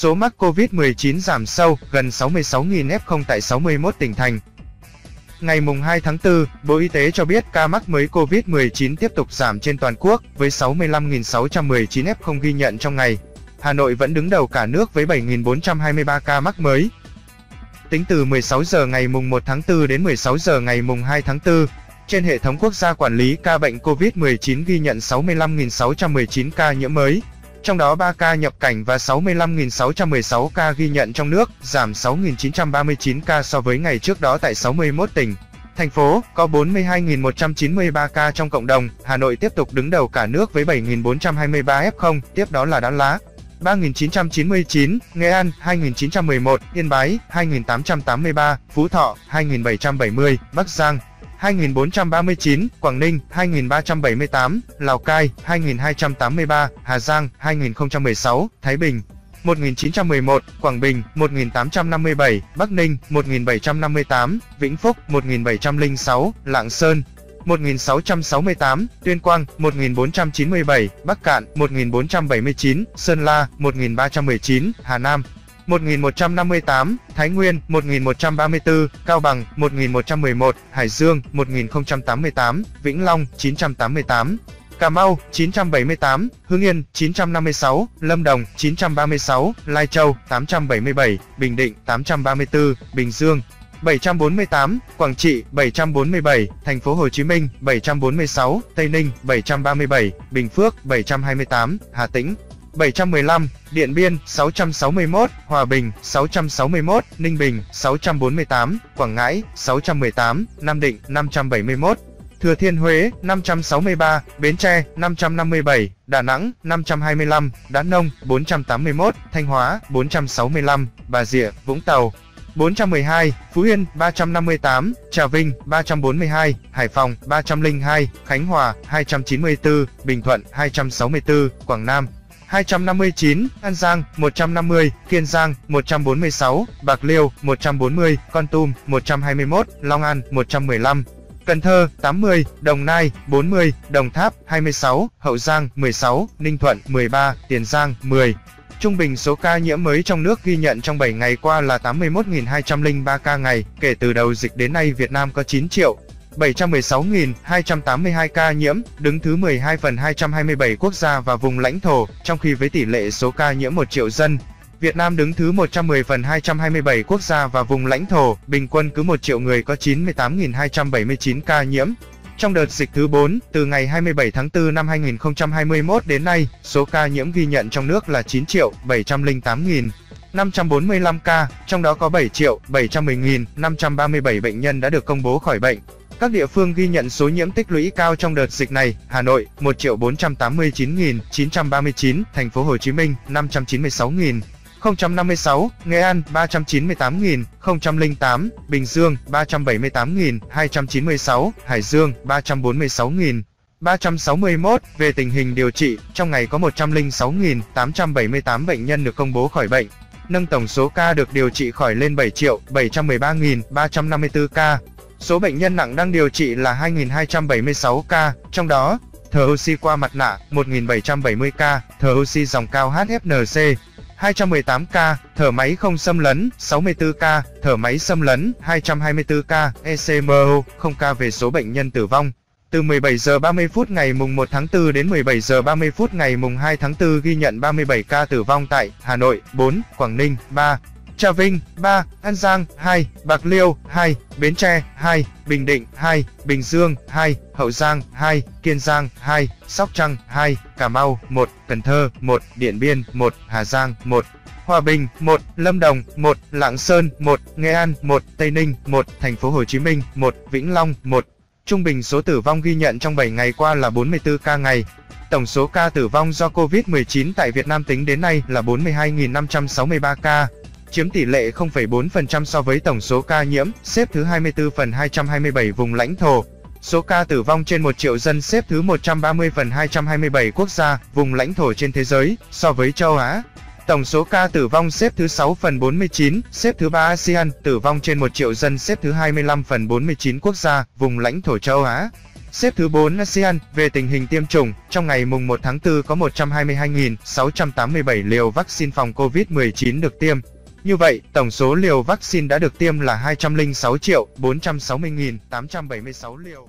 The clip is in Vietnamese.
Số mắc COVID-19 giảm sâu, gần 66.000 F0 tại 61 tỉnh thành. Ngày 2 tháng 4, Bộ Y tế cho biết ca mắc mới COVID-19 tiếp tục giảm trên toàn quốc, với 65.619 F0 ghi nhận trong ngày. Hà Nội vẫn đứng đầu cả nước với 7.423 ca mắc mới. Tính từ 16 giờ ngày 1 tháng 4 đến 16 giờ ngày 2 tháng 4, trên hệ thống quốc gia quản lý ca bệnh COVID-19 ghi nhận 65.619 ca nhiễm mới. Trong đó 3 ca nhập cảnh và 65.616 ca ghi nhận trong nước, giảm 6.939 ca so với ngày trước đó tại 61 tỉnh. Thành phố có 42.193 ca trong cộng đồng. Hà Nội tiếp tục đứng đầu cả nước với 7.423 F0, tiếp đó là Đà Lạt 3.999, Nghệ An 2.911, Yên Bái 2.883, Phú Thọ 2.770, Bắc Giang 2.439, Quảng Ninh 2.378, Lào Cai 2.283, Hà Giang 2.016, Thái Bình 1.911, Quảng Bình 1.857, Bắc Ninh 1.758, Vĩnh Phúc 1.706, Lạng Sơn 1.668, Tuyên Quang 1.497, Bắc Cạn 1.479, Sơn La 1.319, Hà Nam 1.158, Thái Nguyên 1.134, Cao Bằng 1.111, Hải Dương 1.088, Vĩnh Long 988, Cà Mau 978, Hưng Yên 956, Lâm Đồng 936, Lai Châu 877, Bình Định 834, Bình Dương 748, Quảng Trị 747, Thành phố Hồ Chí Minh 746, Tây Ninh 737, Bình Phước 728, Hà Tĩnh 715, Điện Biên 661, Hòa Bình 661, Ninh Bình 648, Quảng Ngãi 618, Nam Định 571, Thừa Thiên Huế 563, Bến Tre 557, Đà Nẵng 525, Đắk Nông 481, Thanh Hóa 465, Bà Rịa, Vũng Tàu 412, Phú Yên 358, Trà Vinh 342, Hải Phòng 302, Khánh Hòa 294, Bình Thuận 264, Quảng Nam 259, An Giang 150, Kiên Giang 146, Bạc Liêu 140, Kon Tum 121, Long An 115, Cần Thơ 80, Đồng Nai 40, Đồng Tháp 26, Hậu Giang 16, Ninh Thuận 13, Tiền Giang 10. Trung bình số ca nhiễm mới trong nước ghi nhận trong 7 ngày qua là 81.203 ca ngày. Kể từ đầu dịch đến nay, Việt Nam có 9.716.282 ca nhiễm, đứng thứ 12 phần 227 quốc gia và vùng lãnh thổ, trong khi với tỷ lệ số ca nhiễm 1 triệu dân, Việt Nam đứng thứ 110 phần 227 quốc gia và vùng lãnh thổ, bình quân cứ 1 triệu người có 98.279 ca nhiễm. Trong đợt dịch thứ 4, từ ngày 27 tháng 4 năm 2021 đến nay, số ca nhiễm ghi nhận trong nước là 9.708.545 ca, trong đó có 7.710.537 bệnh nhân đã được công bố khỏi bệnh. Các địa phương ghi nhận số nhiễm tích lũy cao trong đợt dịch này: Hà Nội 1.489.939, Thành phố Hồ Chí Minh 596.056, Nghệ An 398.008, Bình Dương 378.296, Hải Dương 346.361. Về tình hình điều trị, trong ngày có 106.878 bệnh nhân được công bố khỏi bệnh, nâng tổng số ca được điều trị khỏi lên 7.713.354 ca. Số bệnh nhân nặng đang điều trị là 2.276 ca, trong đó, thở oxy qua mặt nạ 1.770 ca, thở oxy dòng cao HFNC 218 ca, thở máy không xâm lấn 64 ca, thở máy xâm lấn 224 ca, ECMO 0 ca. Về số bệnh nhân tử vong, từ 17 giờ 30 phút ngày 1 tháng 4 đến 17 giờ 30 phút ngày 2 tháng 4 ghi nhận 37 ca tử vong tại Hà Nội 4, Quảng Ninh 3, Trà Vinh 3, An Giang 2, Bạc Liêu 2, Bến Tre 2, Bình Định 2, Bình Dương 2, Hậu Giang 2, Kiên Giang 2, Sóc Trăng 2, Cà Mau 1, Cần Thơ 1, Điện Biên 1, Hà Giang 1, Hòa Bình 1, Lâm Đồng 1, Lạng Sơn 1, Nghệ An 1, Tây Ninh 1, Thành phố Hồ Chí Minh 1, Vĩnh Long 1. Trung bình số tử vong ghi nhận trong 7 ngày qua là 44 ca ngày. Tổng số ca tử vong do COVID-19 tại Việt Nam tính đến nay là 42.563 ca, chiếm tỷ lệ 0,4% so với tổng số ca nhiễm, xếp thứ 24 phần 227 vùng lãnh thổ. Số ca tử vong trên 1 triệu dân xếp thứ 130 phần 227 quốc gia, vùng lãnh thổ trên thế giới, so với châu Á. Tổng số ca tử vong xếp thứ 6 phần 49, xếp thứ 3 ASEAN, tử vong trên 1 triệu dân xếp thứ 25 phần 49 quốc gia, vùng lãnh thổ châu Á. xếp thứ 4 ASEAN. Về tình hình tiêm chủng, trong ngày mùng 1 tháng 4 có 122.687 liều vaccine phòng COVID-19 được tiêm. Như vậy, tổng số liều vaccine đã được tiêm là 206.460.876 liều.